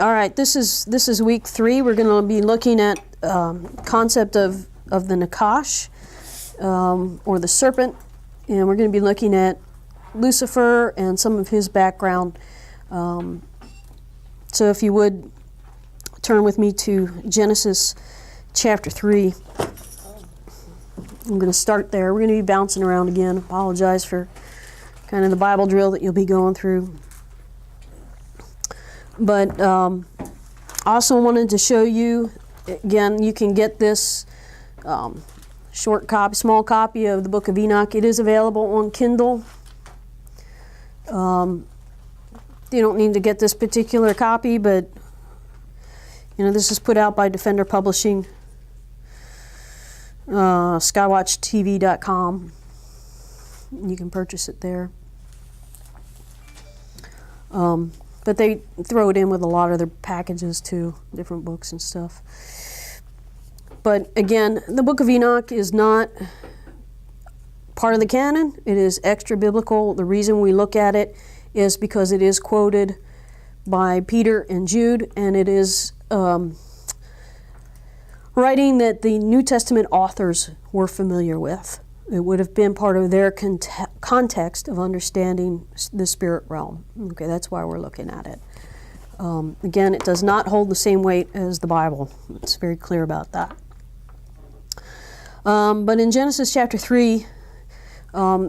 All right, this is week 3. We're going to be looking at concept of the Nachash, or the serpent, and we're going to be looking at Lucifer and some of his background. So if you would turn with me to Genesis chapter 3. I'm going to start there. We're going to be bouncing around again. Apologize for kind of the Bible drill that you'll be going through. But also wanted to show you, again, you can get this small copy of the Book of Enoch. It is available on Kindle. You don't need to get this particular copy, but this is put out by Defender Publishing, skywatchtv.com. You can purchase it there. But they throw it in with a lot of their packages too, different books and stuff. But again, the Book of Enoch is not part of the canon. It is extra biblical. The reason we look at it is because it is quoted by Peter and Jude, and it is writing that the New Testament authors were familiar with. It would have been part of their context of understanding the spirit realm. Okay, that's why we're looking at it. Again, it does not hold the same weight as the Bible. It's very clear about that. But in Genesis chapter 3,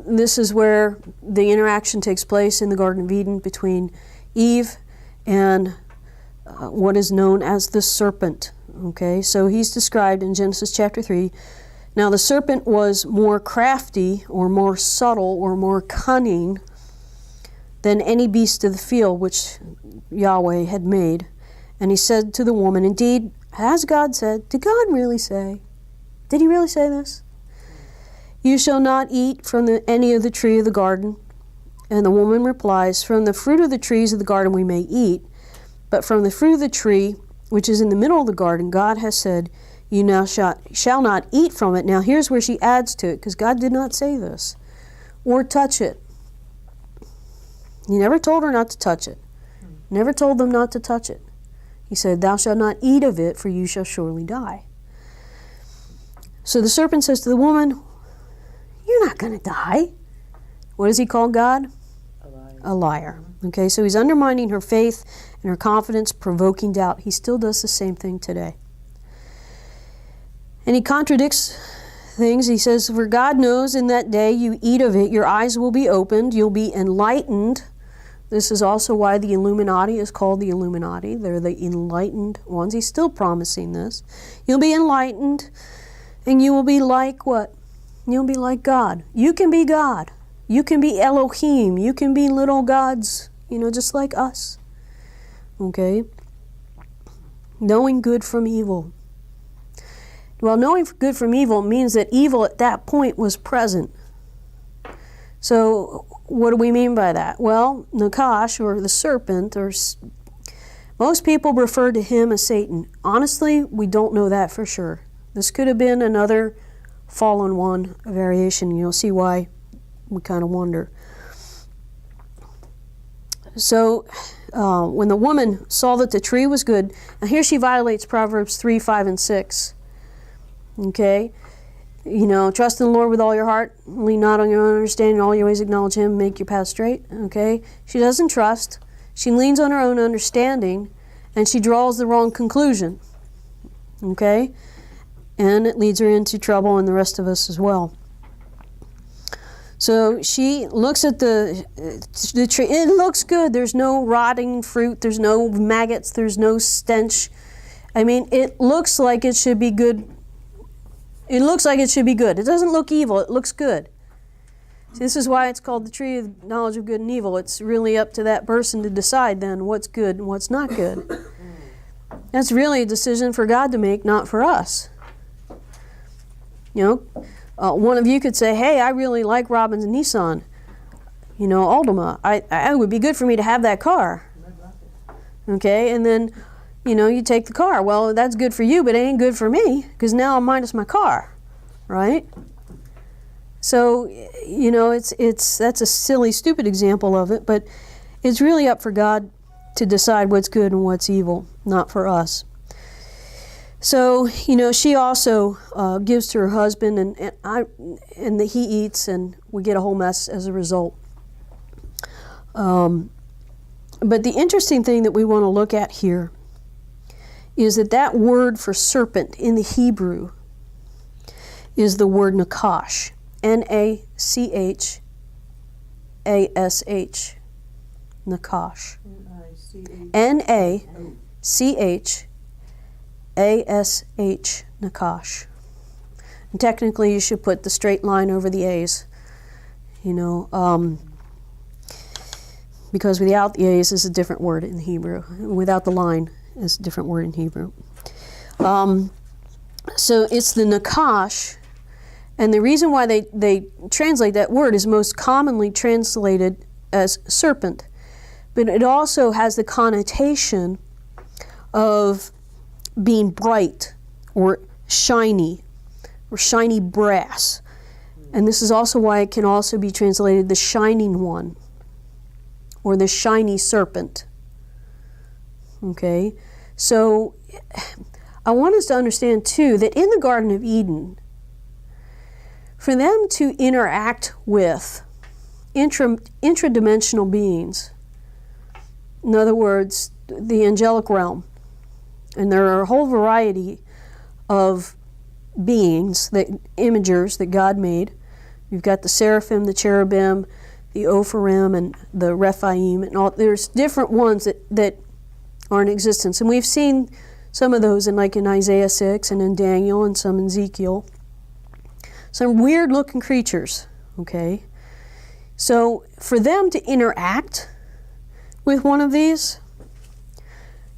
this is where the interaction takes place in the Garden of Eden between Eve and what is known as the serpent. Okay, so he's described in Genesis chapter 3. Now the serpent was more crafty or more subtle or more cunning than any beast of the field which Yahweh had made. And he said to the woman, indeed, has God said? Did God really say? Did he really say this? You shall not eat from any of the tree of the garden. And the woman replies, from the fruit of the trees of the garden we may eat, but from the fruit of the tree which is in the middle of the garden, God has said, you now shall not eat from it. Now here's where she adds to it, because God did not say this. Or touch it. He never told her not to touch it. Never told them not to touch it. He said, thou shalt not eat of it, for you shall surely die. So the serpent says to the woman, you're not going to die. What does he call God? A liar. Okay, so he's undermining her faith and her confidence, provoking doubt. He still does the same thing today. And he contradicts things. He says, for God knows in that day you eat of it, your eyes will be opened, you'll be enlightened. This is also why the Illuminati is called the Illuminati. They're the enlightened ones. He's still promising this. You'll be enlightened, and you will be like what? You'll be like God. You can be God. You can be Elohim. You can be little gods, just like us. Okay? Knowing good from evil. Well, knowing good from evil means that evil at that point was present. So, what do we mean by that? Well, Nachash, or the serpent, most people refer to him as Satan. Honestly, we don't know that for sure. This could have been another fallen one, a variation. You'll see why we kind of wonder. So, when the woman saw that the tree was good, now here she violates Proverbs 3, 5, and 6. Okay? Trust in the Lord with all your heart, lean not on your own understanding, all your ways acknowledge him, make your path straight. Okay? She doesn't trust. She leans on her own understanding, and she draws the wrong conclusion. Okay? And it leads her into trouble, and the rest of us as well. So she looks at the tree. It looks good. There's no rotting fruit. There's no maggots. There's no stench. I mean, it looks like it should be good. It looks like it should be good. It doesn't look evil. It looks good. See, this is why it's called the tree of knowledge of good and evil. It's really up to that person to decide then what's good and what's not good. That's really a decision for God to make, not for us. One of you could say, hey, I really like Robyn's Nissan, Altima. It would be good for me to have that car. Okay, and then, you take the car. Well, that's good for you, but it ain't good for me, because now I'm minus my car, right? So, that's a silly, stupid example of it, but it's really up for God to decide what's good and what's evil, not for us. So, she also gives to her husband, and he eats, and we get a whole mess as a result. But the interesting thing that we want to look at here is that word for serpent in the Hebrew is the word Nachash, N-A-C-H-A-S-H, Nachash, N-A-C-H-A-S-H, Nachash. And technically, you should put the straight line over the A's, because without the A's is a different word in Hebrew. Without the line is a different word in Hebrew. So it's the Nachash, and the reason why they translate that word is most commonly translated as serpent, but it also has the connotation of being bright or shiny brass. And this is also why it can also be translated the shining one or the shiny serpent. Okay? So I want us to understand too that in the Garden of Eden, for them to interact with intradimensional beings, in other words, the angelic realm, and there are a whole variety of beings, imagers that God made. You've got the seraphim, the cherubim, the Opharim, and the Rephaim, and all. There's different ones that are in existence, and we've seen some of those in Isaiah 6 and in Daniel and some in Ezekiel. Some weird-looking creatures. Okay, so for them to interact with one of these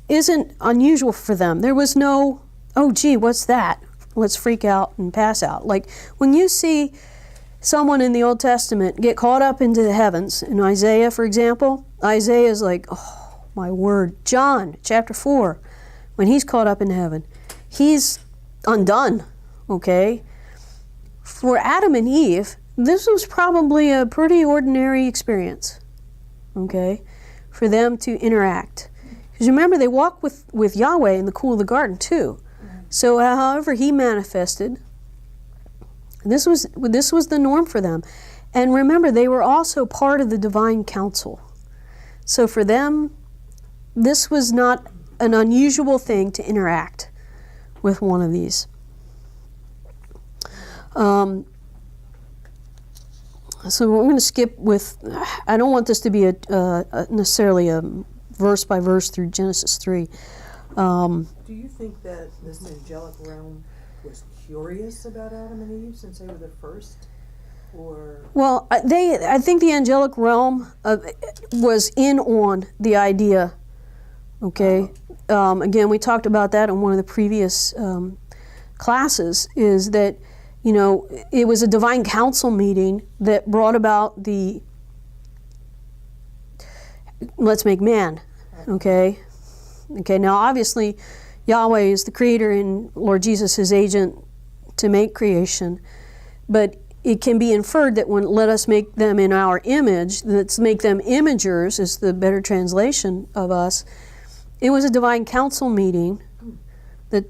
isn't unusual for them. There was no, oh gee, what's that? Let's freak out and pass out. Like when you see someone in the Old Testament get caught up into the heavens, in Isaiah, for example, Isaiah is like, oh my word. John, chapter 4, when he's caught up in heaven, he's undone, okay? For Adam and Eve, this was probably a pretty ordinary experience, okay, for them to interact. Because remember, they walked with Yahweh in the cool of the garden too. So however he manifested, this was the norm for them. And remember, they were also part of the divine council. So for them, this was not an unusual thing to interact with one of these. So we're going to skip with, I don't want this to be necessarily a verse by verse through Genesis 3. Do you think that this angelic realm was curious about Adam and Eve since they were the first? Or well, I think the angelic realm was in on the idea. Okay, again, we talked about that in one of the previous classes. Is that it was a divine council meeting that brought about the let's make man. Okay. Now obviously, Yahweh is the creator and Lord Jesus his agent to make creation, but it can be inferred that when let us make them in our image, let's make them imagers is the better translation of us. It was a divine council meeting that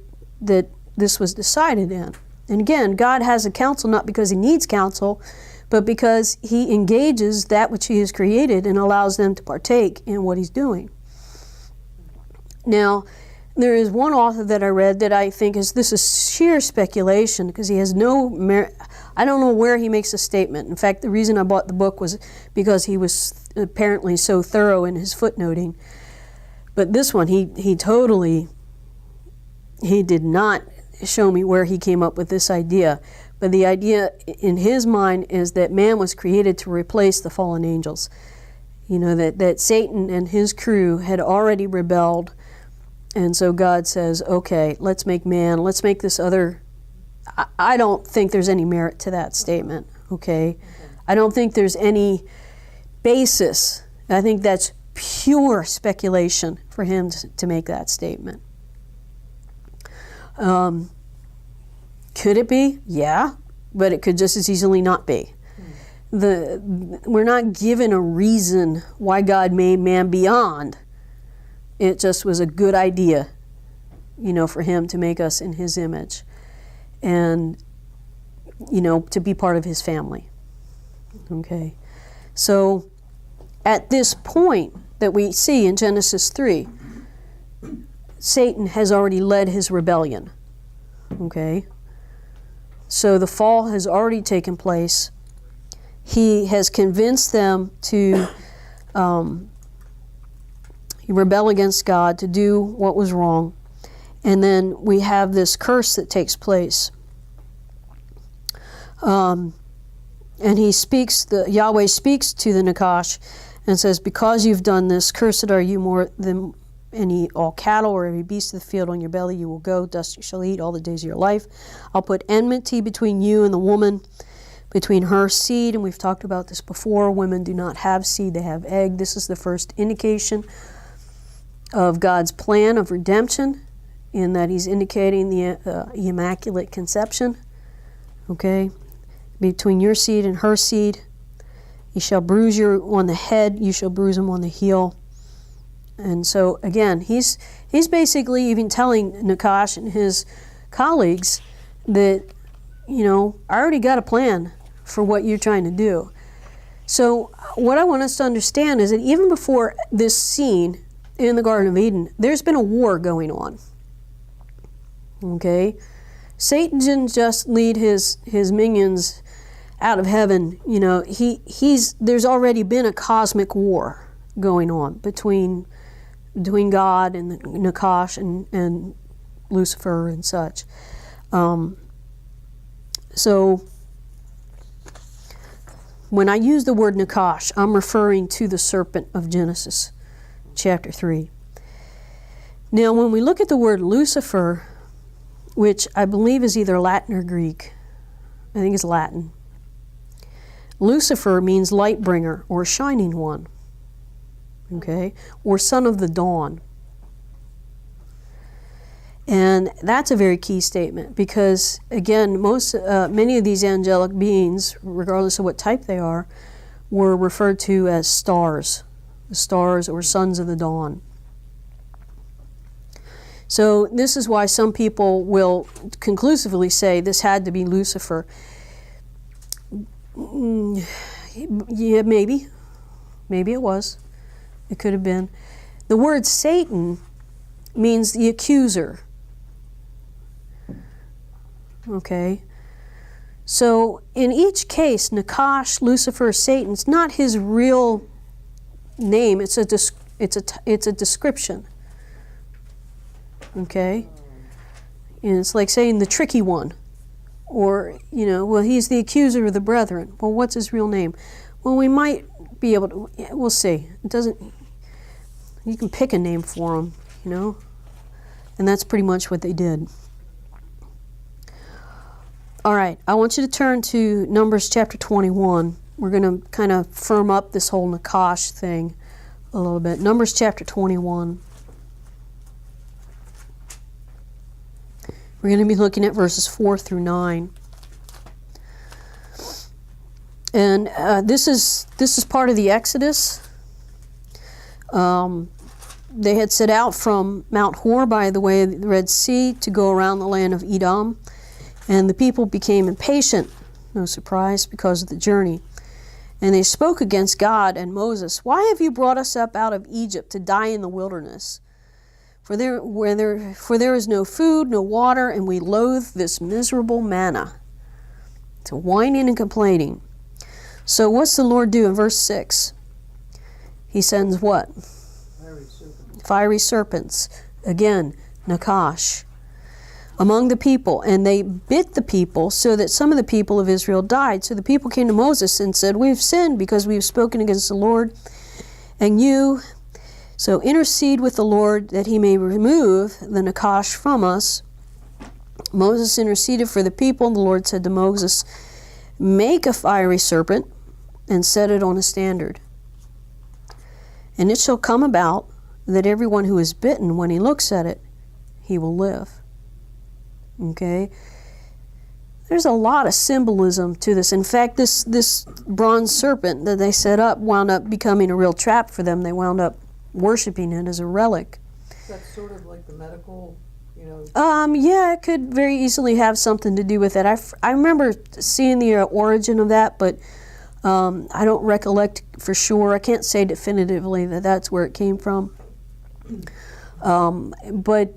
this was decided in. And again, God has a council not because he needs counsel, but because he engages that which he has created and allows them to partake in what he's doing. Now, there is one author that I read that I think this is sheer speculation because he has no merit. I don't know where he makes a statement. In fact, the reason I bought the book was because he was apparently so thorough in his footnoting. But this one, he did not show me where he came up with this idea. But the idea in his mind is that man was created to replace the fallen angels. That Satan and his crew had already rebelled. And so God says, okay, let's make man, let's make this other. I don't think there's any merit to that statement, okay? I don't think there's any basis. I think that's pure speculation for him to make that statement. Could it be? Yeah, but it could just as easily not be. We're not given a reason why God made man beyond it just was a good idea, for him to make us in his image and, to be part of his family. Okay. So at this point that we see in Genesis 3, Satan has already led his rebellion. Okay. So the fall has already taken place. He has convinced them to rebel against God, to do what was wrong. And then we have this curse that takes place. And Yahweh speaks to the Nachash and says, because you've done this, cursed are you more than all cattle or every beast of the field. On your belly you will go, dust you shall eat all the days of your life. I'll put enmity between you and the woman, between her seed. And we've talked about this before. Women do not have seed, they have egg. This is the first indication of God's plan of redemption, in that he's indicating the immaculate conception. Okay? Between your seed and her seed. He shall bruise you on the head, you shall bruise him on the heel. And so, again, he's basically even telling Nachash and his colleagues that, I already got a plan for what you're trying to do. So what I want us to understand is that even before this scene in the Garden of Eden, there's been a war going on. Okay? Satan didn't just lead his minions out of heaven. There's already been a cosmic war going on between God and Nachash and Lucifer and such. So when I use the word Nachash, I'm referring to the serpent of Genesis chapter 3. Now, when we look at the word Lucifer, which I believe is either Latin or Greek, I think it's Latin. Lucifer means light bringer or shining one. Okay, or son of the dawn. And that's a very key statement because, again, many of these angelic beings, regardless of what type they are, were referred to as stars or sons of the dawn. So this is why some people will conclusively say this had to be Lucifer. Yeah, maybe it was. It could have been. The word Satan means the accuser. Okay? So in each case, Nachash, Lucifer, Satan, it's not his real name. It's a description. Okay? And it's like saying the tricky one. Or, well, he's the accuser of the brethren. Well, what's his real name? Well, we might be able to, we'll see. It doesn't, you can pick a name for him, and that's pretty much what they did. All right, I want you to turn to Numbers chapter 21. We're going to kind of firm up this whole Nachash thing a little bit. Numbers chapter 21. We're going to be looking at verses 4 through 9. And this is part of the Exodus. They had set out from Mount Hor by the way of the Red Sea to go around the land of Edom. And the people became impatient, no surprise, because of the journey. And they spoke against God and Moses. Why have you brought us up out of Egypt to die in the wilderness? For there is no food, no water, and we loathe this miserable manna. So whining and complaining. So what's the Lord do in verse 6? He sends what? Fiery serpents. Again, Nachash. Among the people. And they bit the people so that some of the people of Israel died. So the people came to Moses and said, we've sinned because we've spoken against the Lord and you. So intercede with the Lord that he may remove the Nachash from us. Moses interceded for the people. And the Lord said to Moses, make a fiery serpent and set it on a standard. And it shall come about that everyone who is bitten, when he looks at it, he will live. Okay? There's a lot of symbolism to this. In fact, this bronze serpent that they set up wound up becoming a real trap for them. They wound up worshiping it as a relic. that sort of like the medical, Yeah, it could very easily have something to do with it. I remember seeing the origin of that, but I don't recollect for sure. I can't say definitively that that's where it came from. But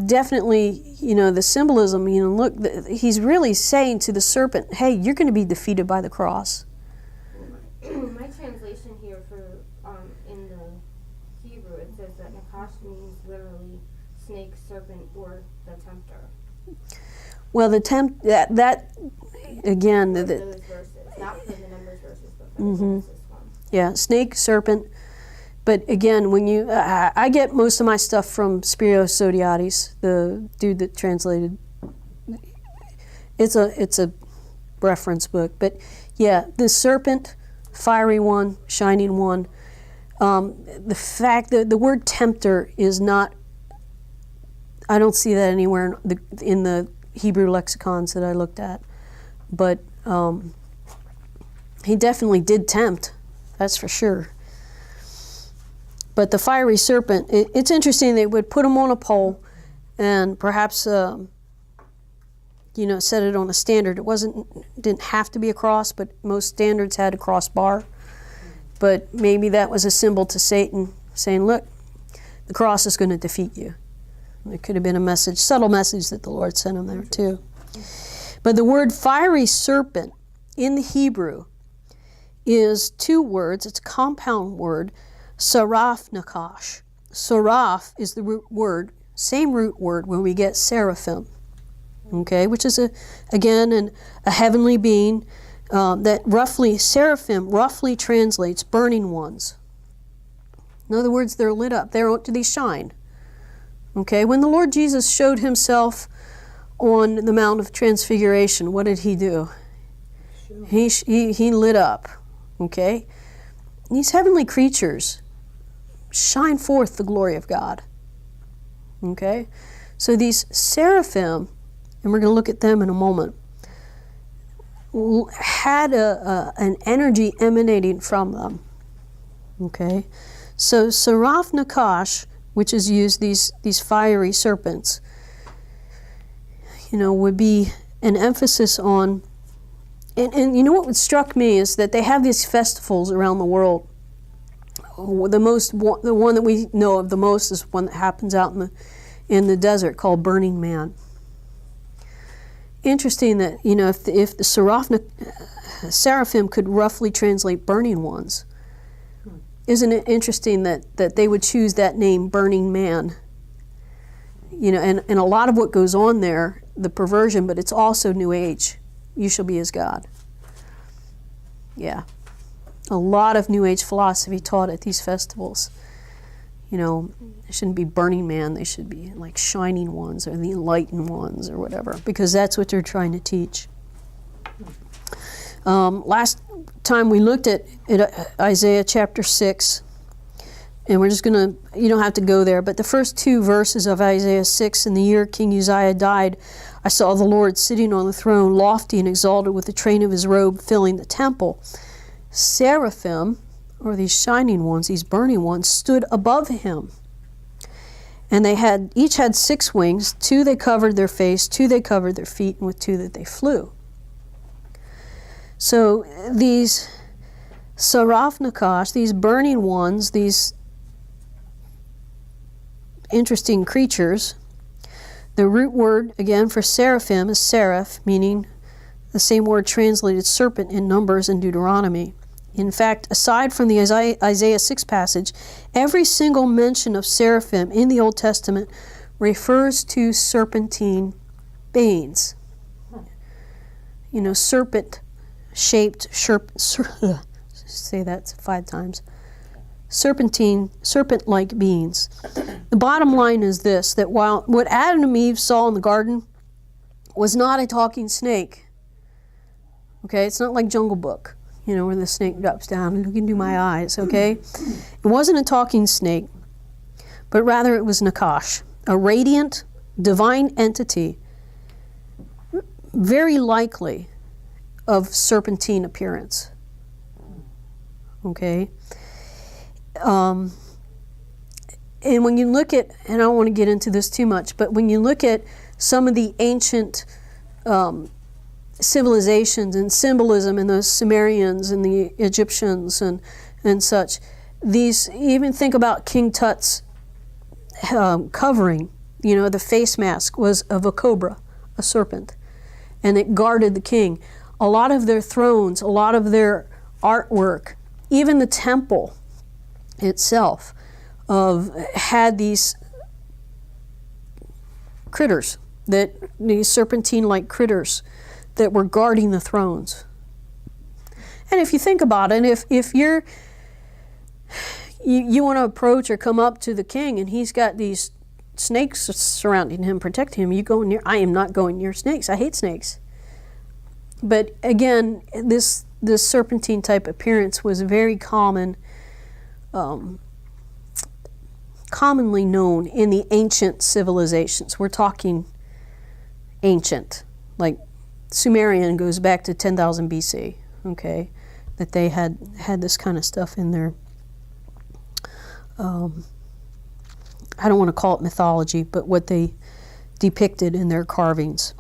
definitely, the symbolism, look, he's really saying to the serpent, hey, you're going to be defeated by the cross. My translation here for in the Hebrew, it says that Nachash means literally snake, serpent, or the tempter. Well, that again, For those verses, not for the Numbers verses, but for the Genesis one. Yeah, snake, serpent. But again, when you, I get most of my stuff from Spyros Zodhiates, the dude that translated. It's a reference book, but yeah, the serpent, fiery one, shining one. The fact that the word tempter is not, I don't see that anywhere in the Hebrew lexicons that I looked at, but he definitely did tempt, that's for sure. But the fiery serpent, it's interesting, they would put him on a pole and perhaps, set it on a standard. It didn't have to be a cross, but most standards had a crossbar. But maybe that was a symbol to Satan saying, look, the cross is going to defeat you. It could have been a message, subtle message that the Lord sent him there too. But the word fiery serpent in the Hebrew is two words. It's a compound word, saraf Nachash. Saraf is the root word, same root word where we get seraphim, okay, which is a heavenly being that seraphim roughly translates burning ones. In other words, they're lit up. They shine. Okay, when the Lord Jesus showed himself on the Mount of Transfiguration, what did he do? He lit up. Okay, these heavenly creatures shine forth the glory of God. Okay, so these seraphim, and we're going to look at them in a moment, had an energy emanating from them. Okay, so Saraf Nachash, which is used, these fiery serpents, would be an emphasis on, and what struck me is that they have these festivals around the world. The one that we know of the most is one that happens out in the desert called Burning Man. Interesting that, if the seraphim could roughly translate burning ones, isn't it interesting that they would choose that name, Burning Man? And a lot of what goes on there, the perversion, but it's also New Age. You shall be as God. Yeah. A lot of New Age philosophy taught at these festivals. They shouldn't be Burning Man, they should be like Shining Ones or the Enlightened Ones or whatever, because that's what they're trying to teach. Last time we looked at Isaiah chapter 6, and we're just going to, you don't have to go there, but the first two verses of Isaiah 6, in the year King Uzziah died, I saw the Lord sitting on the throne, lofty and exalted, with the train of his robe filling the temple. Seraphim, or these shining ones, these burning ones, stood above him. And they each had 6 wings. 2 they covered their face, 2 they covered their feet, and with 2 that they flew. So these Saraf Nachash, these burning ones, these interesting creatures, the root word, again, for seraphim is seraph, meaning the same word translated serpent in Numbers and Deuteronomy. In fact, aside from the Isaiah 6 passage, every single mention of seraphim in the Old Testament refers to serpentine beings. Serpent-shaped, say that 5 times, serpent-like beings. The bottom line is this, that while what Adam and Eve saw in the garden was not a talking snake, okay, it's not like Jungle Book, where the snake drops down and you can do my eyes, okay? It wasn't a talking snake, but rather it was Nachash, a radiant, divine entity, very likely of serpentine appearance, okay? And when you look at, and I don't want to get into this too much, but when you look at some of the ancient civilizations and symbolism in the Sumerians and the Egyptians and such, these, even think about King Tut's covering, the face mask was of a cobra, a serpent, and it guarded the king. A lot of their thrones, a lot of their artwork, even the temple itself, had these critters, these serpentine-like critters that were guarding the thrones. And if you think about it, if you want to approach or come up to the king and he's got these snakes surrounding him, protecting him, you go near. I am not going near snakes. I hate snakes. But again, this serpentine type appearance was very common, commonly known in the ancient civilizations. We're talking ancient, like Sumerian goes back to 10,000 BC. Okay, that they had this kind of stuff in their. I don't want to call it mythology, but what they depicted in their carvings.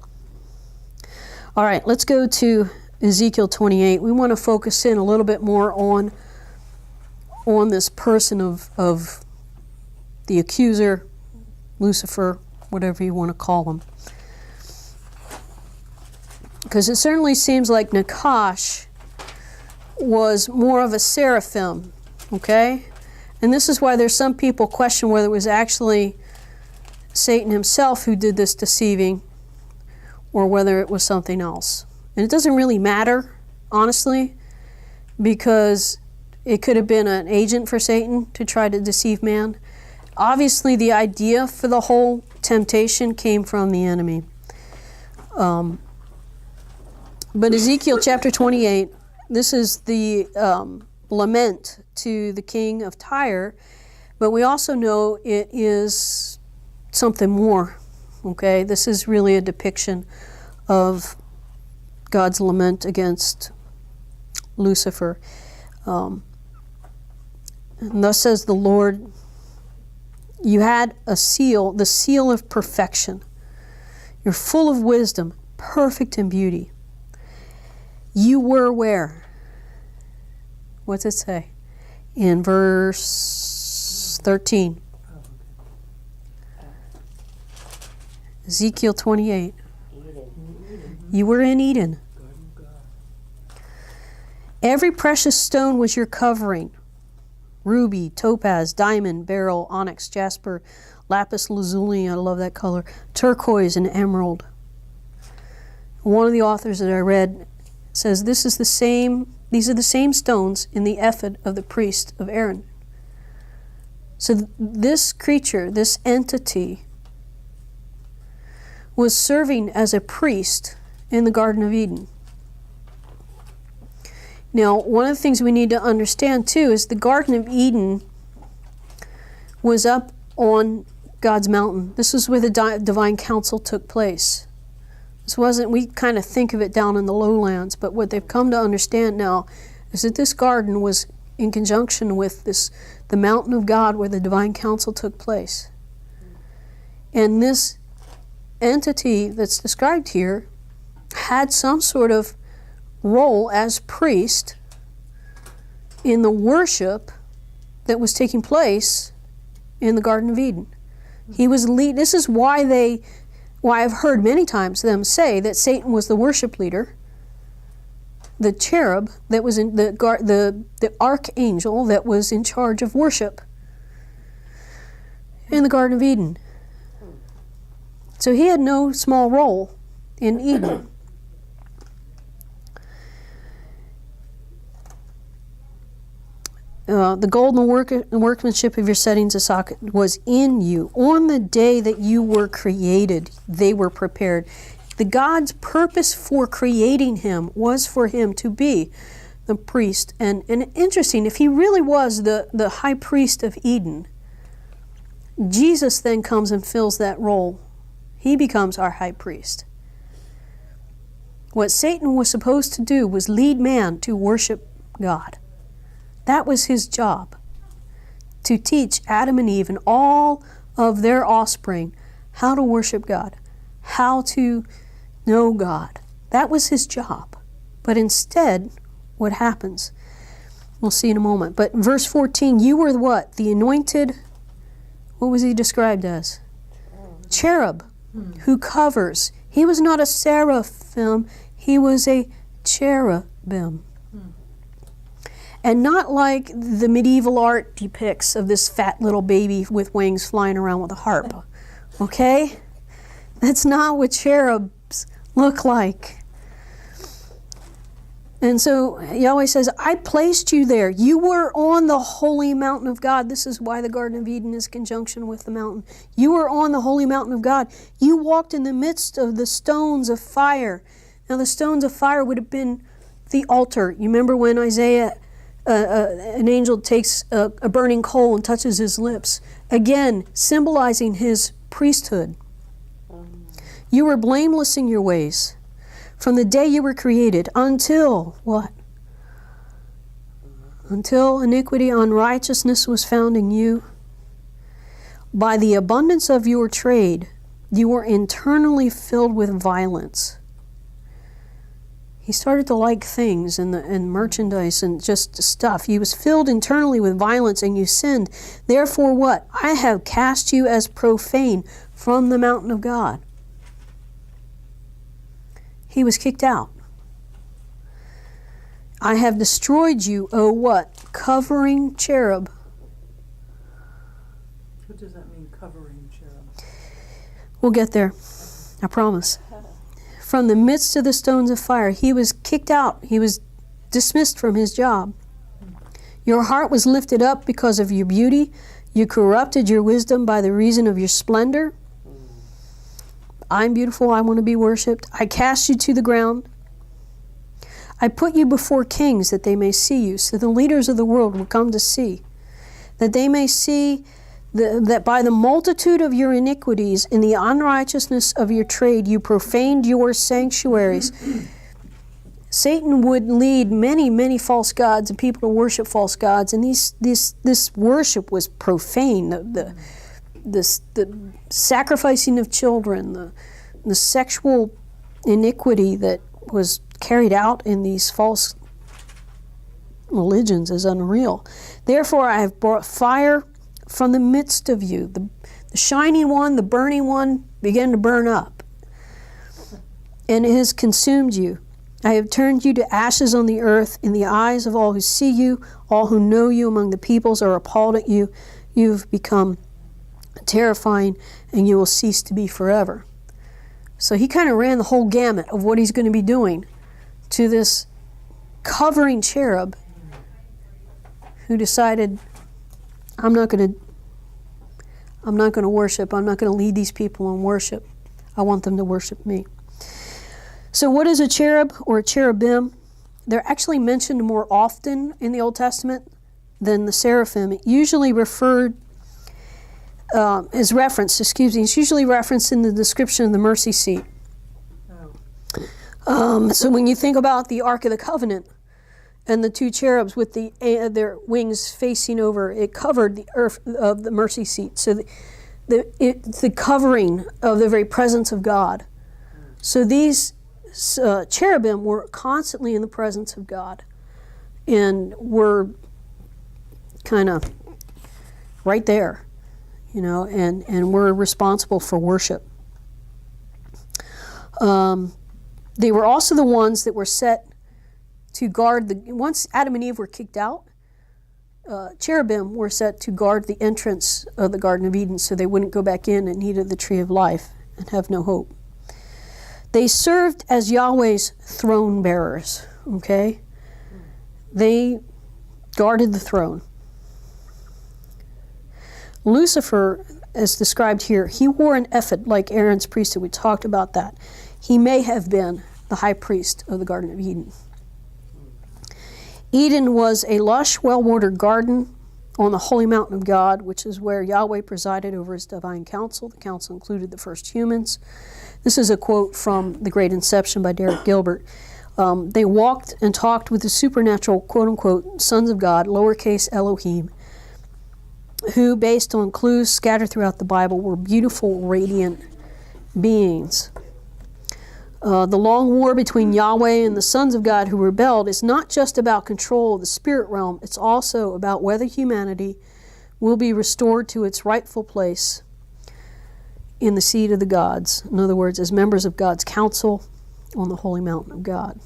All right, let's go to Ezekiel 28. We want to focus in a little bit more on this person of the accuser, Lucifer, whatever you want to call him. Because it certainly seems like Nachash was more of a seraphim, okay? And this is why there's some people question whether it was actually Satan himself who did this deceiving or whether it was something else. And it doesn't really matter, honestly, because it could have been an agent for Satan to try to deceive man. Obviously, the idea for the whole temptation came from the enemy. But Ezekiel chapter 28, this is the lament to the king of Tyre, but we also know it is something more, okay? This is really a depiction of God's lament against Lucifer. And thus says the Lord, you had a seal, the seal of perfection. You're full of wisdom, perfect in beauty. You were where? What's it say? In verse 13. Ezekiel 28. You were in Eden. Every precious stone was your covering. Ruby, topaz, diamond, beryl, onyx, jasper, lapis lazuli, I love that color, turquoise, and emerald. One of the authors that I read says these are the same stones in the ephod of the priest of Aaron. So this creature, this entity, was serving as a priest in the Garden of Eden. Now, one of the things we need to understand too is the Garden of Eden was up on God's mountain. This is where the divine council took place. This wasn't, we kind of think of it down in the lowlands, but what they've come to understand now is that this garden was in conjunction with the mountain of God where the divine council took place. And this entity that's described here had some sort of role as priest in the worship that was taking place in the Garden of Eden. He was lead. This is why I've heard many times them say that Satan was the worship leader, the cherub that was in the archangel that was in charge of worship in the Garden of Eden. So he had no small role in Eden. The gold and the workmanship of your settings of socket was in you. On the day that you were created, they were prepared. The God's purpose for creating him was for him to be the priest. And interesting, if he really was the high priest of Eden, Jesus then comes and fills that role. He becomes our high priest. What Satan was supposed to do was lead man to worship God. That was his job. to teach Adam and Eve and all of their offspring how to worship God, how to know God. That was his job. But instead, what happens? We'll see in a moment. But in verse 14, you were what? The anointed, what was he described as? Cherub, who covers. He was not a seraphim, he was a cherubim. And not like the medieval art depicts of this fat little baby with wings flying around with a harp. Okay? That's not what cherubs look like. And so Yahweh says, I placed you there. You were on the holy mountain of God. This is why the Garden of Eden is conjunction with the mountain. You were on the holy mountain of God. You walked in the midst of the stones of fire. Now the stones of fire would have been the altar. You remember when Isaiah, an angel takes a burning coal and touches his lips. Again, symbolizing his priesthood. You were blameless in your ways from the day you were created until what? Until iniquity, unrighteousness was found in you. By the abundance of your trade, you were internally filled with violence. He started to like things and merchandise and just stuff. He was filled internally with violence and you sinned. Therefore what? I have cast you as profane from the mountain of God. He was kicked out. I have destroyed you, O what? Covering cherub. What does that mean, covering cherub? We'll get there. I promise. From the midst of the stones of fire, he was kicked out. He was dismissed from his job. Your heart was lifted up because of your beauty. You corrupted your wisdom by the reason of your splendor. I'm beautiful, I want to be worshipped. I cast you to the ground. I put you before kings that they may see you, so the leaders of the world will come to see. That they may see that by the multitude of your iniquities and the unrighteousness of your trade, you profaned your sanctuaries. Satan would lead many, many false gods and people to worship false gods, and this worship was profane. The sacrificing of children, the sexual iniquity that was carried out in these false religions is unreal. Therefore I have brought fire from the midst of you. The shining one, the burning one, began to burn up. And it has consumed you. I have turned you to ashes on the earth in the eyes of all who see you. All who know you among the peoples are appalled at you. You've become terrifying, and you will cease to be forever. So he kind of ran the whole gamut of what he's going to be doing to this covering cherub who decided, I'm not going to worship. I'm not going to lead these people in worship. I want them to worship me. So what is a cherub or a cherubim? They're actually mentioned more often in the Old Testament than the seraphim. It usually it's usually referenced in the description of the mercy seat. So when you think about the Ark of the Covenant and the two cherubs with their wings facing over, it covered the earth of the mercy seat. So the covering of the very presence of God. So these cherubim were constantly in the presence of God and were kind of right there. And we're responsible for worship. They were also the ones that were set to guard once Adam and Eve were kicked out, cherubim were set to guard the entrance of the Garden of Eden so they wouldn't go back in and eat of the tree of life and have no hope. They served as Yahweh's throne bearers, okay? They guarded the throne. Lucifer, as described here, he wore an ephod like Aaron's priesthood. We talked about that. He may have been the high priest of the Garden of Eden. Eden was a lush, well-watered garden on the holy mountain of God, which is where Yahweh presided over his divine council. The council included the first humans. This is a quote from The Great Inception by Derek Gilbert. They walked and talked with the supernatural, quote-unquote, sons of God, lowercase Elohim, who, based on clues scattered throughout the Bible, were beautiful, radiant beings. The long war between Yahweh and the sons of God who rebelled is not just about control of the spirit realm, it's also about whether humanity will be restored to its rightful place in the seat of the gods. In other words, as members of God's council on the holy mountain of God.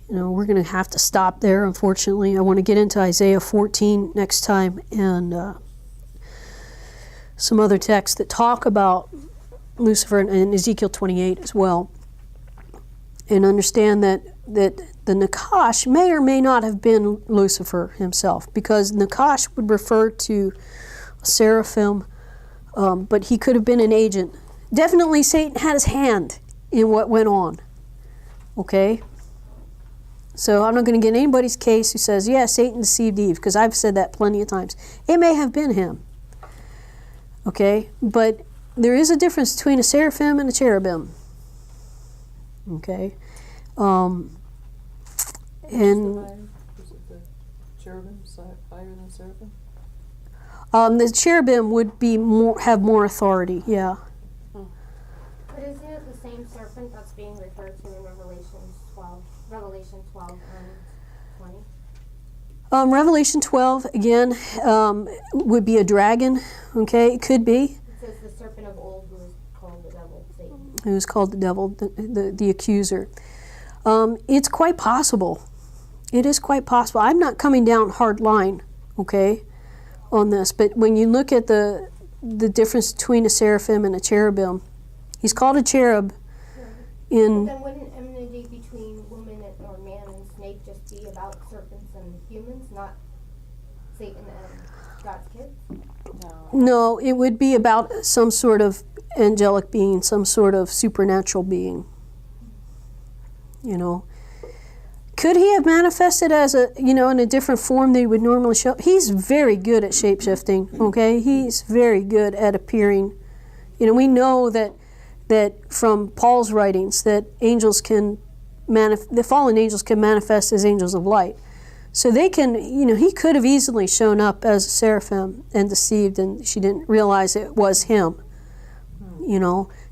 We're going to have to stop there, unfortunately. I want to get into Isaiah 14 next time and some other texts that talk about Lucifer, and Ezekiel 28 as well, and understand that the Nachash may or may not have been Lucifer himself, because Nachash would refer to a seraphim, but he could have been an agent. Definitely Satan had his hand in what went on. Okay? So I'm not going to get anybody's case who says, yeah, Satan deceived Eve, because I've said that plenty of times. It may have been him. Okay? But there is a difference between a seraphim and a cherubim. Okay? And is it the cherubim higher than seraphim? The cherubim would be have more authority, yeah. But isn't it the same serpent that's being referred to in Revelation 12 and 20? Revelation 12, again, would be a dragon, okay? It could be. It says the serpent of old who is called the devil, Satan. Who is called the devil, the accuser. It's quite possible. It is quite possible. I'm not coming down hard line, okay, on this. But when you look at the difference between a seraphim and a cherubim, he's called a cherub in... Then wouldn't enmity between woman or man and snake just be about serpents and humans, not Satan and God's kids? No, it would be about some sort of angelic being, some sort of supernatural being. Could he have manifested as in a different form that he would normally show up? He's very good at shape-shifting, okay? He's very good at appearing. We know that from Paul's writings that angels can the fallen angels can manifest as angels of light. So they can, he could have easily shown up as a seraphim and deceived, and she didn't realize it was him.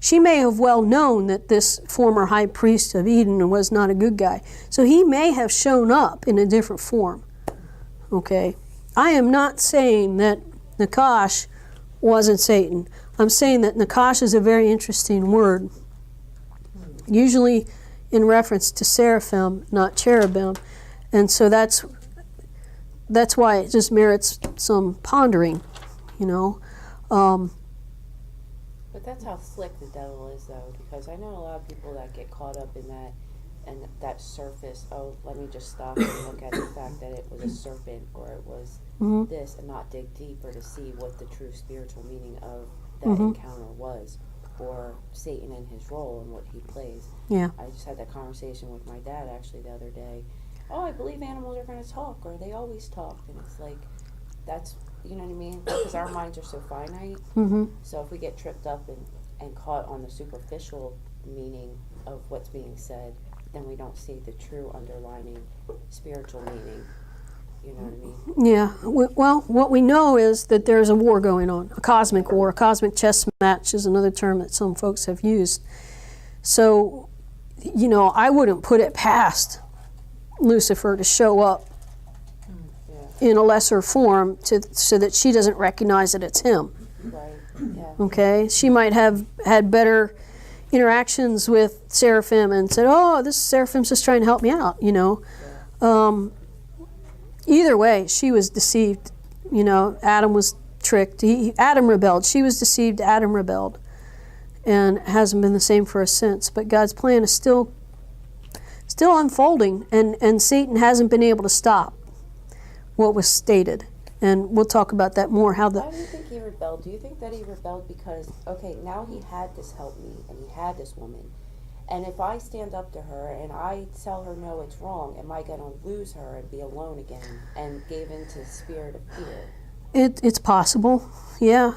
She may have well known that this former high priest of Eden was not a good guy. So he may have shown up in a different form. Okay? I am not saying that Nachash wasn't Satan. I'm saying that Nachash is a very interesting word, usually in reference to seraphim, not cherubim. And so that's why it just merits some pondering, But that's how slick the devil is, though, because I know a lot of people that get caught up in that, and that surface, let me just stop and look at the fact that it was a serpent or it was this, and not dig deeper to see what the true spiritual meaning of that encounter was, or Satan and his role and what he plays. Yeah. I just had that conversation with my dad actually the other day. I believe animals are going to talk, or they always talk, and it's like, that's, you know what I mean? Because our minds are so finite. So if we get tripped up and caught on the superficial meaning of what's being said, then we don't see the true underlining spiritual meaning. You know what I mean? Yeah. Well, what we know is that there's a war going on, a cosmic war. A cosmic chess match is another term that some folks have used. So, I wouldn't put it past Lucifer to show up in a lesser form so that she doesn't recognize that it's him. Right. Yeah. Okay? She might have had better interactions with seraphim and said, this seraphim's just trying to help me out, Either way, she was deceived. Adam was tricked. Adam rebelled. She was deceived. Adam rebelled. And hasn't been the same for us since. But God's plan is still unfolding, and Satan hasn't been able to stop what was stated. And we'll talk about that more. Why do you think he rebelled? Do you think that he rebelled because, now he had this helpmeet and he had this woman, and if I stand up to her and I tell her no, it's wrong, am I going to lose her and be alone again and give into the spirit of fear? It's possible, yeah.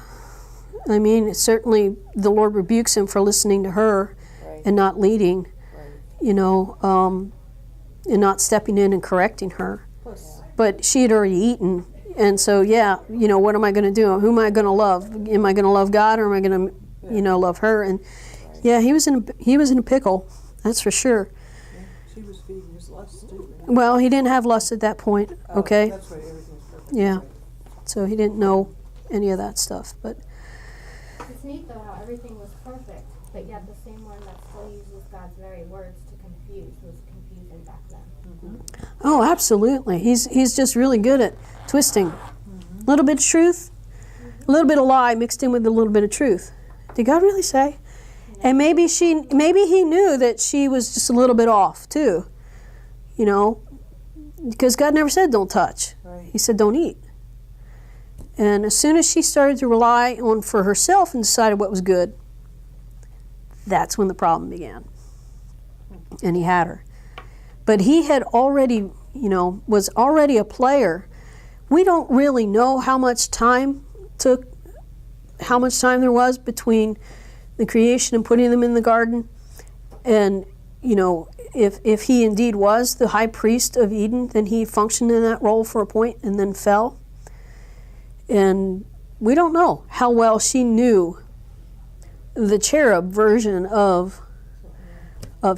I mean, certainly the Lord rebukes him for listening to her and not leading, and not stepping in and correcting her. But she had already eaten, And so, yeah, what am I going to do? Who am I going to love? Am I going to love God, or am I going to, love her? And yeah, he was in a pickle. That's for sure. Yeah, she was feeding his lust too. Right? Well, he didn't have lust at that point. Okay. That's right. Everything's perfect. Yeah. Right. So he didn't know any of that stuff. But It's neat though how everything was perfect, but yet the same one that still uses God's very words to confuse was confusing back then. oh, absolutely. He's just really good at twisting. A little bit of truth, a little bit of lie mixed in with a little bit of truth. Did God really say? And maybe he knew that she was just a little bit off too. Because God never said don't touch. Right. He said don't eat. And as soon as she started to rely on for herself and decided what was good, that's when the problem began. And he had her. But he had already, was already a player. We don't really know how much time there was between the creation and putting them in the garden. And, if he indeed was the high priest of Eden, then he functioned in that role for a point and then fell. And we don't know how well she knew the cherub version of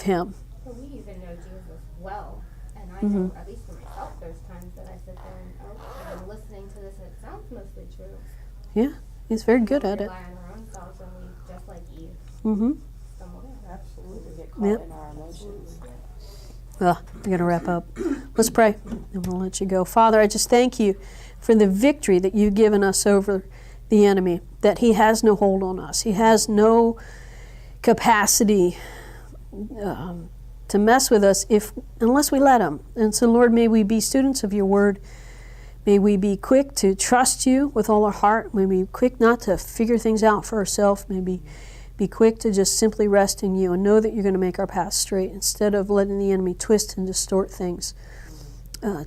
him. But we even know Jesus well, and I know, at least for myself, there's times that I sit there and, I'm listening to this and it sounds mostly true. Yeah, he's very good at it. Rely on our own selves, and we, just like Eve, Mm-hmm. stumble. Absolutely. We get caught Yep. in our emotions. Well, we're going to wrap up. Let's pray, and we'll let you go. Father, I just thank you for the victory that you've given us over the enemy, that he has no hold on us. He has no capacity to mess with us unless we let him. And so, Lord, may we be students of your word. May we be quick to trust you with all our heart. May we be quick not to figure things out for ourselves. May we be quick to just simply rest in you and know that you're going to make our path straight instead of letting the enemy twist and distort things.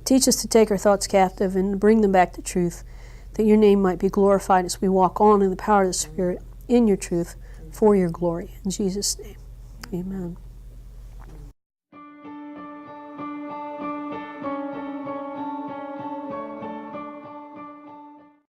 Teach us to take our thoughts captive and bring them back to truth, that your name might be glorified as we walk on in the power of the Spirit, in your truth, for your glory. In Jesus' name, amen.